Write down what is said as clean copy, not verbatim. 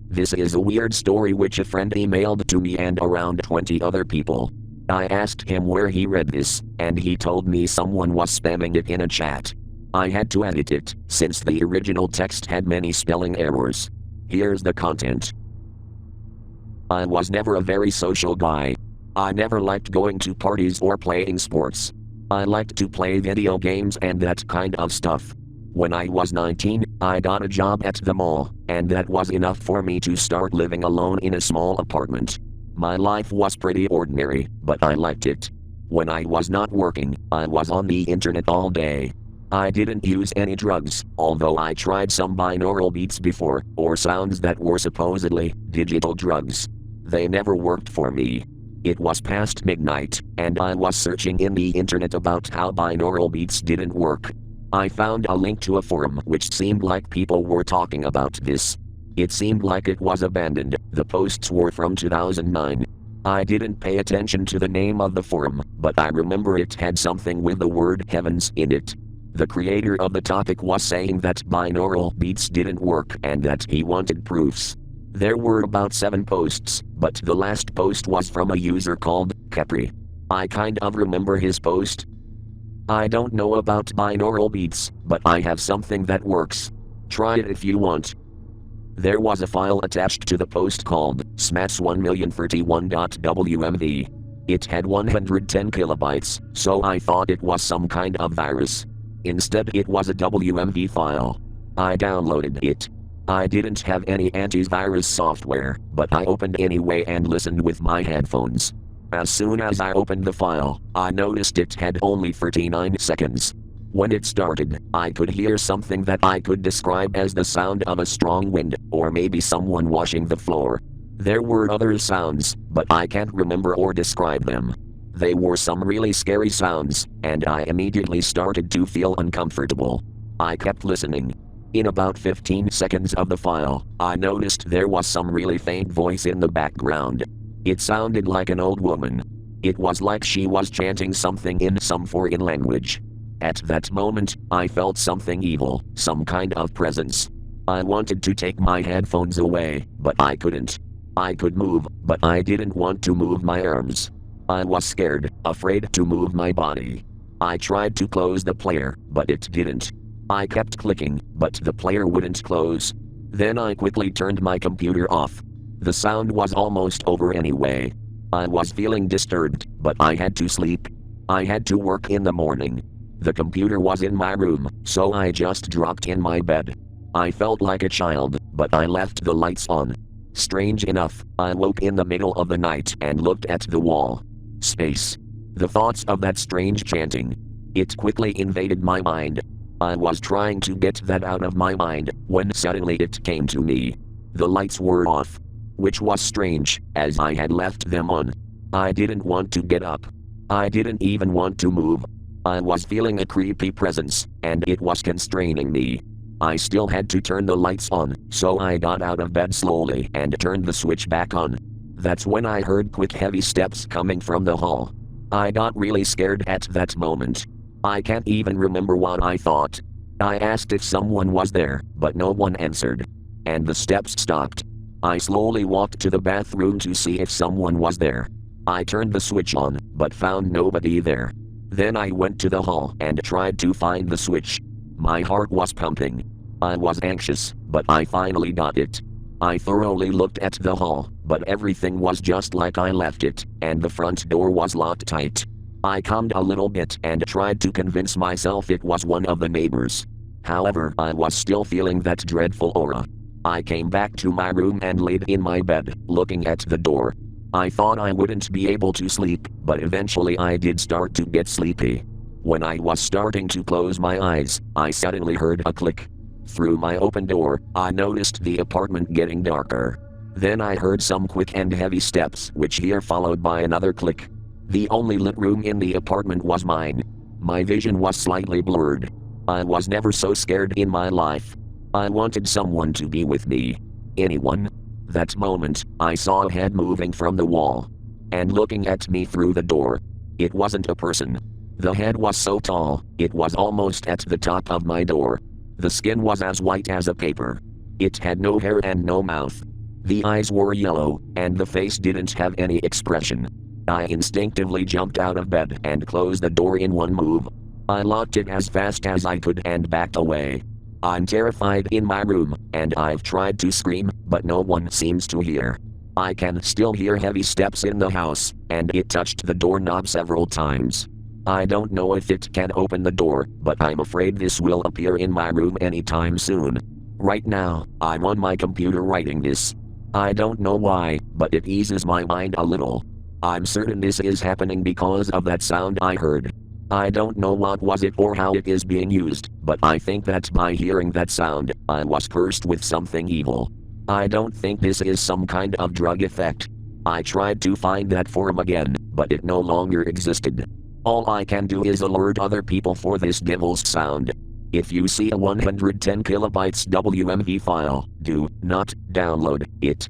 This is a weird story which a friend emailed to me and around 20 other people. I asked him where he read this, and he told me someone was spamming it in a chat. I had to edit it, since the original text had many spelling errors. Here's the content. I was never a very social guy. I never liked going to parties or playing sports. I liked to play video games and that kind of stuff. When I was 19, I got a job at the mall, and that was enough for me to start living alone in a small apartment. My life was pretty ordinary, but I liked it. When I was not working, I was on the internet all day. I didn't use any drugs, although I tried some binaural beats before, or sounds that were supposedly digital drugs. They never worked for me. It was past midnight, and I was searching in the internet about how binaural beats didn't work. I found a link to a forum which seemed like people were talking about this. It seemed like it was abandoned. The posts were from 2009. I didn't pay attention to the name of the forum, but I remember it had something with the word heavens in it. The creator of the topic was saying that binaural beats didn't work and that he wanted proofs. There were about 7 posts, but the last post was from a user called Capri. I kind of remember his post. I don't know about binaural beats, but I have something that works. Try it if you want. There was a file attached to the post called Smas1000031.wmv. It had 110 kilobytes, so I thought it was some kind of virus. Instead, it was a WMV file. I downloaded it. I didn't have any antivirus software, but I opened anyway and listened with my headphones. As soon as I opened the file, I noticed it had only 39 seconds. When it started, I could hear something that I could describe as the sound of a strong wind, or maybe someone washing the floor. There were other sounds, but I can't remember or describe them. They were some really scary sounds, and I immediately started to feel uncomfortable. I kept listening. In about 15 seconds of the file, I noticed there was some really faint voice in the background. It sounded like an old woman. It was like she was chanting something in some foreign language. At that moment, I felt something evil, some kind of presence. I wanted to take my headphones away, but I couldn't. I could move, but I didn't want to move my arms. I was scared, afraid to move my body. I tried to close the player, but it didn't. I kept clicking, but the player wouldn't close. Then I quickly turned my computer off. The sound was almost over anyway. I was feeling disturbed, but I had to sleep. I had to work in the morning. The computer was in my room, so I just dropped in my bed. I felt like a child, but I left the lights on. Strange enough, I woke in the middle of the night and looked at the wall. Space. The thoughts of that strange chanting. It quickly invaded my mind. I was trying to get that out of my mind, when suddenly it came to me. The lights were off. Which was strange, as I had left them on. I didn't want to get up. I didn't even want to move. I was feeling a creepy presence, and it was constraining me. I still had to turn the lights on, so I got out of bed slowly and turned the switch back on. That's when I heard quick heavy steps coming from the hall. I got really scared at that moment. I can't even remember what I thought. I asked if someone was there, but no one answered. And the steps stopped. I slowly walked to the bathroom to see if someone was there. I turned the switch on, but found nobody there. Then I went to the hall and tried to find the switch. My heart was pumping. I was anxious, but I finally got it. I thoroughly looked at the hall, but everything was just like I left it, and the front door was locked tight. I calmed a little bit and tried to convince myself it was one of the neighbors. However, I was still feeling that dreadful aura. I came back to my room and laid in my bed, looking at the door. I thought I wouldn't be able to sleep, but eventually I did start to get sleepy. When I was starting to close my eyes, I suddenly heard a click. Through my open door, I noticed the apartment getting darker. Then I heard some quick and heavy steps, which here followed by another click. The only lit room in the apartment was mine. My vision was slightly blurred. I was never so scared in my life. I wanted someone to be with me. Anyone. That moment, I saw a head moving from the wall. And looking at me through the door. It wasn't a person. The head was so tall, it was almost at the top of my door. The skin was as white as a paper. It had no hair and no mouth. The eyes were yellow, and the face didn't have any expression. I instinctively jumped out of bed and closed the door in one move. I locked it as fast as I could and backed away. I'm terrified in my room, and I've tried to scream, but no one seems to hear. I can still hear heavy steps in the house, and it touched the doorknob several times. I don't know if it can open the door, but I'm afraid this will appear in my room anytime soon. Right now, I'm on my computer writing this. I don't know why, but it eases my mind a little. I'm certain this is happening because of that sound I heard. I don't know what was it or how it is being used, but I think that by hearing that sound, I was cursed with something evil. I don't think this is some kind of drug effect. I tried to find that forum again, but it no longer existed. All I can do is alert other people for this devil's sound. If you see a 110 kilobytes WMV file, do not download it.